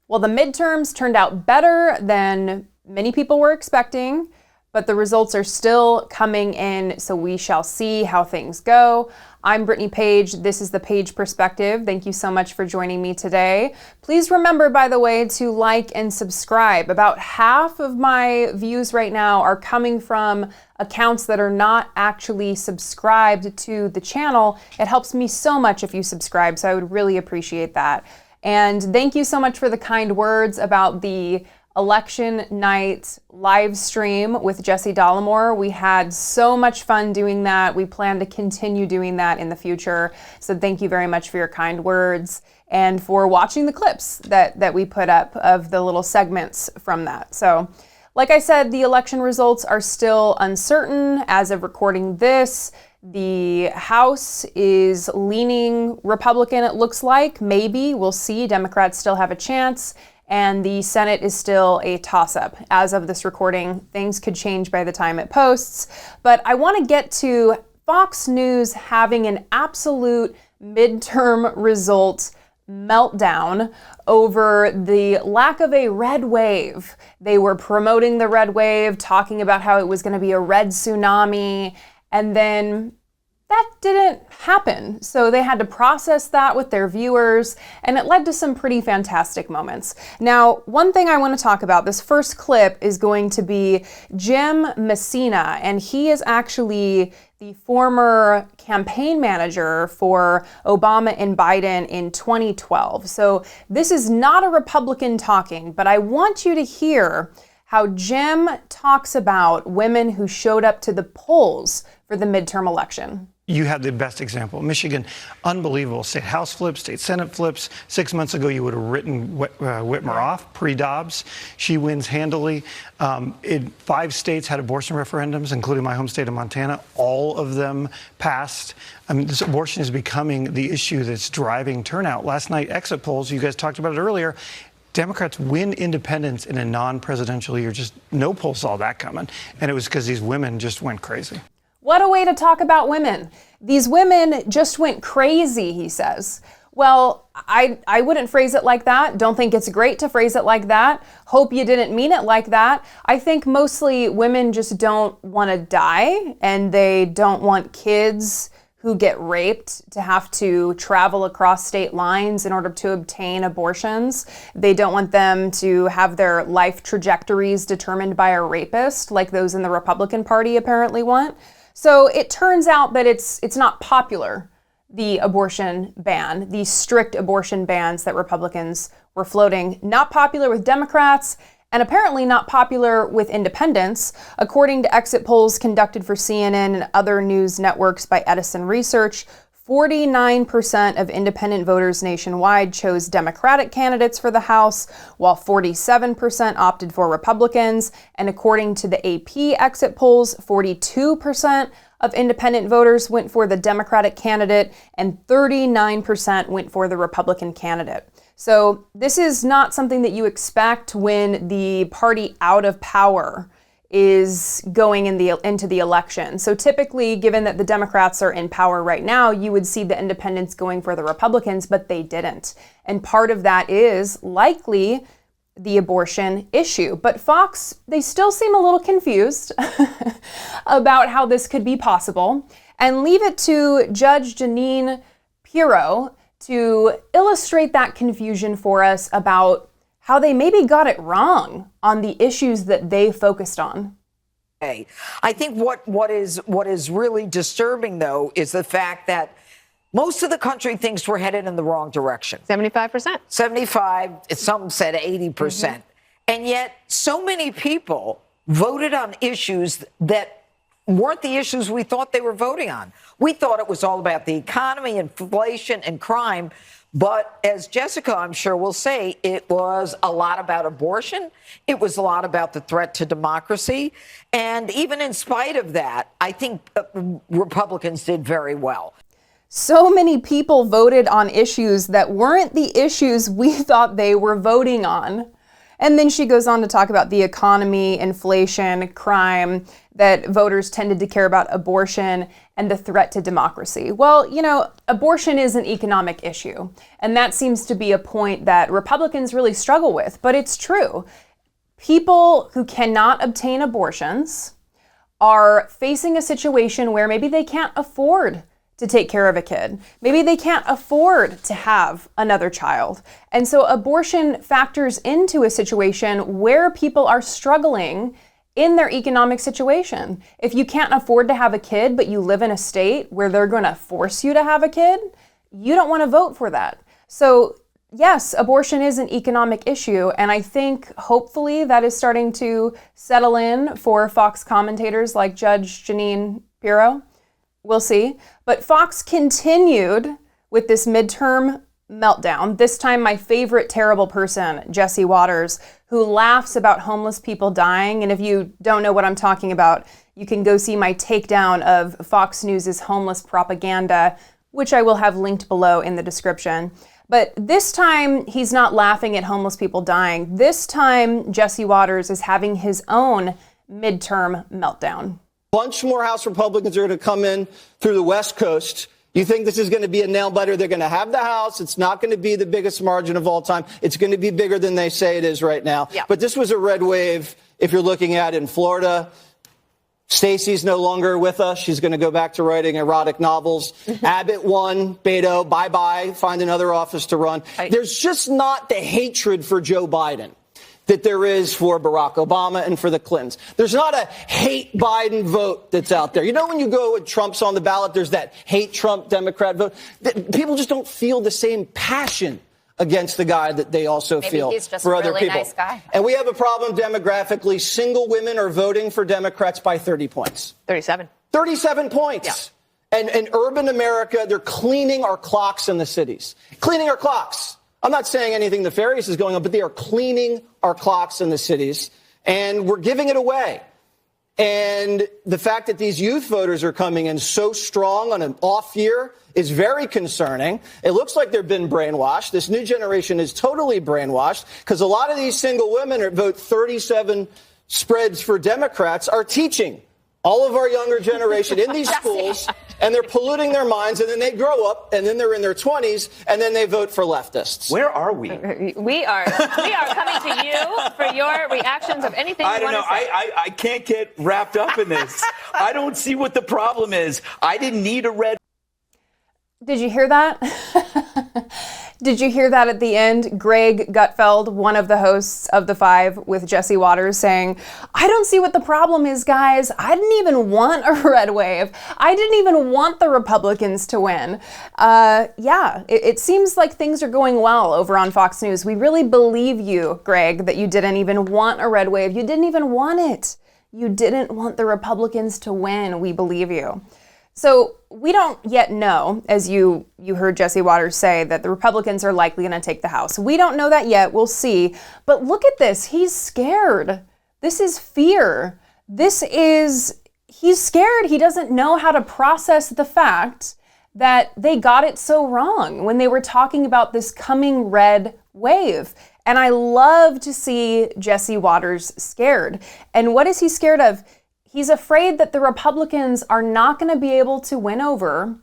Well, the midterms turned out better than many people were expecting, but the results are still coming in, so we shall see how things go. I'm Brittany Page. This is the Page Perspective. Thank you so much for joining me today. Please remember, by the way, to like and subscribe. About half of my views right now are coming from accounts that are not actually subscribed to the channel. It helps me so much if you subscribe, so I would really appreciate that. And thank you so much for the kind words about the election night live stream with Jesse Dollemore. We had so much fun doing that. We plan to continue doing that in the future. So thank you very much for your kind words and for watching the clips that we put up of the little segments from that. So like I said, the election results are still uncertain as of recording this. The House is leaning Republican, it looks like. Maybe, we'll see. Democrats still have a chance. And the Senate is still a toss-up. As of this recording, things could change by the time it posts. But I want to get to Fox News having an absolute midterm result meltdown over the lack of a red wave. They were promoting the red wave, talking about how it was going to be a red tsunami. And then that didn't happen. So they had to process that with their viewers, and it led to some pretty fantastic moments. Now, one thing I want to talk about, this first clip is going to be Jim Messina, and he is actually the former campaign manager for Obama and Biden in 2012. So this is not a Republican talking, but I want you to hear how Jim talks about women who showed up to the polls for the midterm election. You have the best example. Michigan, unbelievable. State House flips, state Senate flips. 6 months ago, you would have written Whitmer off, pre-Dobbs. She wins handily. In 5 states had abortion referendums, including my home state of Montana. All of them passed. I mean, this abortion is becoming the issue that's driving turnout. Last night, exit polls, you guys talked about it earlier, Democrats win independents in a non-presidential year. Just no poll saw that coming. And it was because these women just went crazy. What a way to talk about women. These women just went crazy, he says. Well, I wouldn't phrase it like that. Don't think it's great to phrase it like that. Hope you didn't mean it like that. I think mostly women just don't want to die, and they don't want kids who get raped to have to travel across state lines in order to obtain abortions. They don't want them to have their life trajectories determined by a rapist, like those in the Republican Party apparently want. So it turns out that it's not popular, the abortion ban, the strict abortion bans that Republicans were floating. Not popular with Democrats, and apparently not popular with independents. According to exit polls conducted for CNN and other news networks by Edison Research, 49% of independent voters nationwide chose Democratic candidates for the House, while 47% opted for Republicans. And according to the AP exit polls, 42% of independent voters went for the Democratic candidate and 39% went for the Republican candidate. So this is not something that you expect when the party out of power is going into the election. So typically, given that the Democrats are in power right now, you would see the independents going for the Republicans, but they didn't. And part of that is likely the abortion issue. But Fox, they still seem a little confused about how this could be possible, and leave it to Judge Jeanine Pirro to illustrate that confusion for us about how they maybe got it wrong on the issues that they focused on. I think what is really disturbing, though, is the fact that most of the country thinks we're headed in the wrong direction. 75%. 75, some said 80%. Mm-hmm. And yet so many people voted on issues that weren't the issues we thought they were voting on. We thought it was all about the economy, inflation, and crime. But as Jessica, I'm sure, will say, it was a lot about abortion. It was a lot about the threat to democracy. And even in spite of that, I think Republicans did very well. So many people voted on issues that weren't the issues we thought they were voting on. And then she goes on to talk about the economy, inflation, crime, that voters tended to care about abortion, and the threat to democracy. Well, you know, abortion is an economic issue, and that seems to be a point that Republicans really struggle with, but it's true. People who cannot obtain abortions are facing a situation where maybe they can't afford to take care of a kid. Maybe they can't afford to have another child. And so abortion factors into a situation where people are struggling in their economic situation. If you can't afford to have a kid, but you live in a state where they're going to force you to have a kid, you don't want to vote for that. So yes, abortion is an economic issue, and I think hopefully that is starting to settle in for Fox commentators like Judge Jeanine Pirro. We'll see. But Fox continued with this midterm meltdown. This time, my favorite terrible person, Jesse Watters, who laughs about homeless people dying. And if you don't know what I'm talking about, you can go see my takedown of Fox News' homeless propaganda, which I will have linked below in the description. But this time, he's not laughing at homeless people dying. This time, Jesse Watters is having his own midterm meltdown. Bunch more House Republicans are going to come in through the West Coast. You think this is going to be a nail-biter? They're going to have the House. It's not going to be the biggest margin of all time. It's going to be bigger than they say it is right now. Yeah. But this was a red wave, if you're looking at in Florida. Stacey's no longer with us. She's going to go back to writing erotic novels. Abbott won. Beto, bye-bye. Find another office to run. There's just not the hatred for Joe Biden that there is for Barack Obama and for the Clintons. There's not a hate Biden vote that's out there. You know, when you go with Trump's on the ballot, there's that hate Trump Democrat vote. People just don't feel the same passion against the guy that they also feel he's just for a other really people. nice guy. And we have a problem demographically. Single women are voting for Democrats by 30 points. 37. 37 points. Yeah. And in urban America, they're cleaning our clocks in the cities. Cleaning our clocks. I'm not saying anything nefarious is going on, but they are cleaning our clocks in the cities, and we're giving it away. And the fact that these youth voters are coming in so strong on an off year is very concerning. It looks like they've been brainwashed. This new generation is totally brainwashed because a lot of these single women who vote 37 spreads for Democrats are teaching all of our younger generation in these schools, and they're polluting their minds, and then they grow up, and then they're in their 20s, and then they vote for leftists. Where are we? We are coming to you for your reactions of anything you want to say. I can't get wrapped up in this. I don't see what the problem is. I didn't need a red. Did you hear that? Did you hear that at the end? Greg Gutfeld, one of the hosts of The Five with Jesse Watters, saying, I don't see what the problem is, guys. I didn't even want a red wave. I didn't even want the Republicans to win. It seems like things are going well over on Fox News. We really believe you, Greg, that you didn't even want a red wave. You didn't even want it. You didn't want the Republicans to win. We believe you. So we don't yet know, as you heard Jesse Watters say, that the Republicans are likely going to take the House. We don't know that yet. We'll see. But look at this. He's scared. This is fear. He's scared. He doesn't know how to process the fact that they got it so wrong when they were talking about this coming red wave. And I love to see Jesse Watters scared. And what is he scared of? He's afraid that the Republicans are not going to be able to win over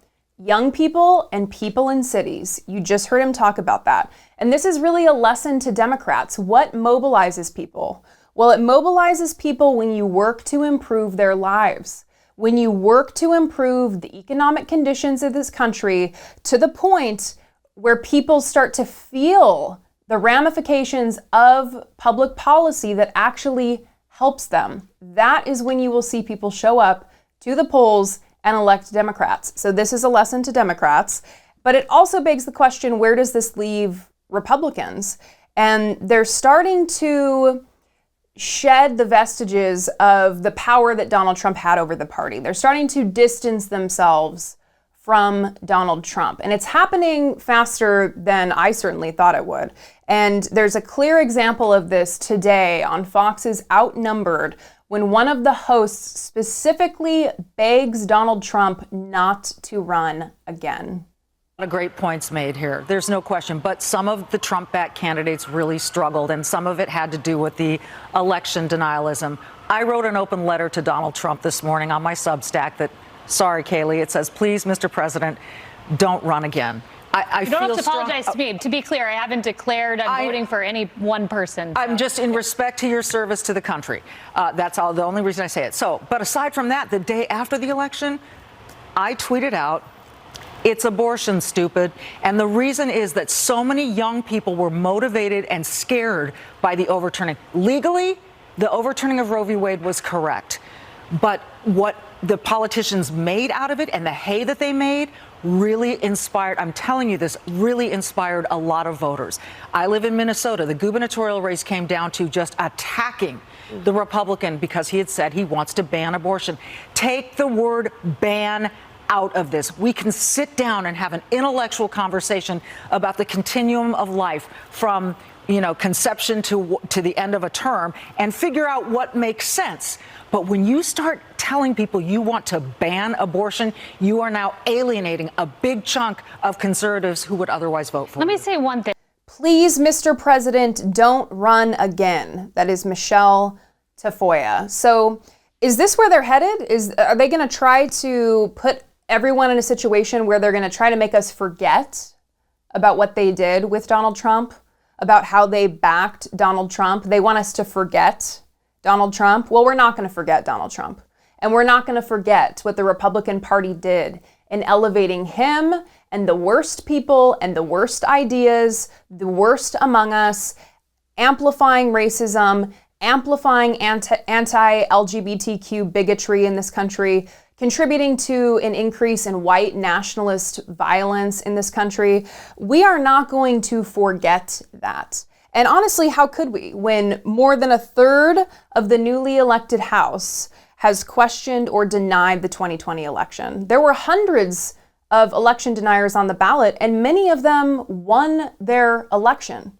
young people and people in cities. You just heard him talk about that. And this is really a lesson to Democrats. What mobilizes people? Well, it mobilizes people when you work to improve their lives, when you work to improve the economic conditions of this country to the point where people start to feel the ramifications of public policy that actually helps them. That is when you will see people show up to the polls and elect Democrats. So this is a lesson to Democrats, but it also begs the question, where does this leave Republicans? And they're starting to shed the vestiges of the power that Donald Trump had over the party. They're starting to distance themselves from Donald Trump. And it's happening faster than I certainly thought it would. And there's a clear example of this today on Fox's Outnumbered, when one of the hosts specifically begs Donald Trump not to run again. A lot of great points made here. There's no question. But some of the Trump-backed candidates really struggled, and some of it had to do with the election denialism. I wrote an open letter to Donald Trump this morning on my Substack that, sorry, Kayleigh, it says, please, Mr. President, don't run again. You don't have to apologize to me. To be clear, I haven't declared I'm voting for any one person. So. I'm just in respect to your service to the country. That's all. The only reason I say it. So, but aside from that, the day after the election, I tweeted out, it's abortion, stupid. And the reason is that so many young people were motivated and scared by the overturning. Legally, the overturning of Roe v. Wade was correct. But what the politicians made out of it and the hay that they made really inspired, I'm telling you this, really inspired a lot of voters. I live in Minnesota. The gubernatorial race came down to just attacking the Republican because he had said he wants to ban abortion. Take the word ban out of this. We can sit down and have an intellectual conversation about the continuum of life from, conception to the end of a term and figure out what makes sense. But when you start telling people you want to ban abortion, you are now alienating a big chunk of conservatives who would otherwise vote for Let you. me say one thing. Please, Mr. President, don't run again. That is Michele Tafoya. So is this where they're headed? Are they going to try to put everyone in a situation where they're going to try to make us forget about what they did with Donald Trump, about how they backed Donald Trump? They want us to forget Donald Trump. Well, we're not going to forget Donald Trump. And we're not going to forget what the Republican Party did in elevating him and the worst people and the worst ideas, the worst among us, amplifying racism, amplifying anti-LGBTQ bigotry in this country, contributing to an increase in white nationalist violence in this country. We are not going to forget that. And honestly, how could we, when more than a third of the newly elected House has questioned or denied the 2020 election? There were hundreds of election deniers on the ballot, and many of them won their election.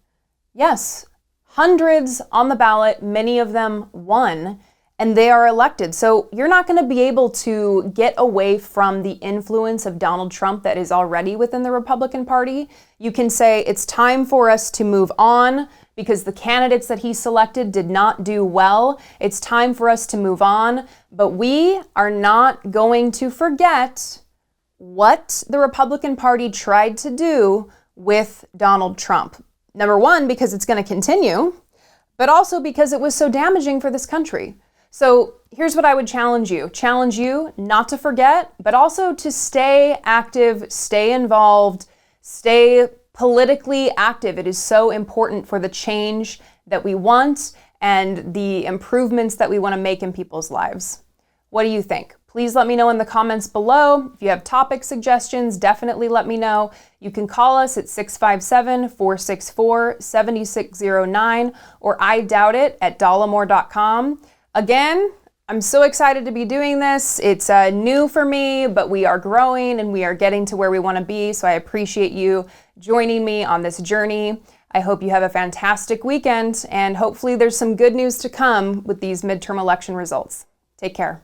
Yes, hundreds on the ballot, many of them won, and they are elected. So you're not going to be able to get away from the influence of Donald Trump that is already within the Republican Party. You can say it's time for us to move on because the candidates that he selected did not do well. It's time for us to move on. But we are not going to forget what the Republican Party tried to do with Donald Trump. Number one, because it's going to continue, but also because it was so damaging for this country. So here's what I would challenge you. Challenge you not to forget, but also to stay active, stay involved, stay politically active. It is so important for the change that we want and the improvements that we want to make in people's lives. What do you think? Please let me know in the comments below. If you have topic suggestions, definitely let me know. You can call us at 657-464-7609 or I doubt it at dollamore.com. Again, I'm so excited to be doing this. It's new for me, but we are growing and we are getting to where we want to be. So I appreciate you joining me on this journey. I hope you have a fantastic weekend and hopefully there's some good news to come with these midterm election results. Take care.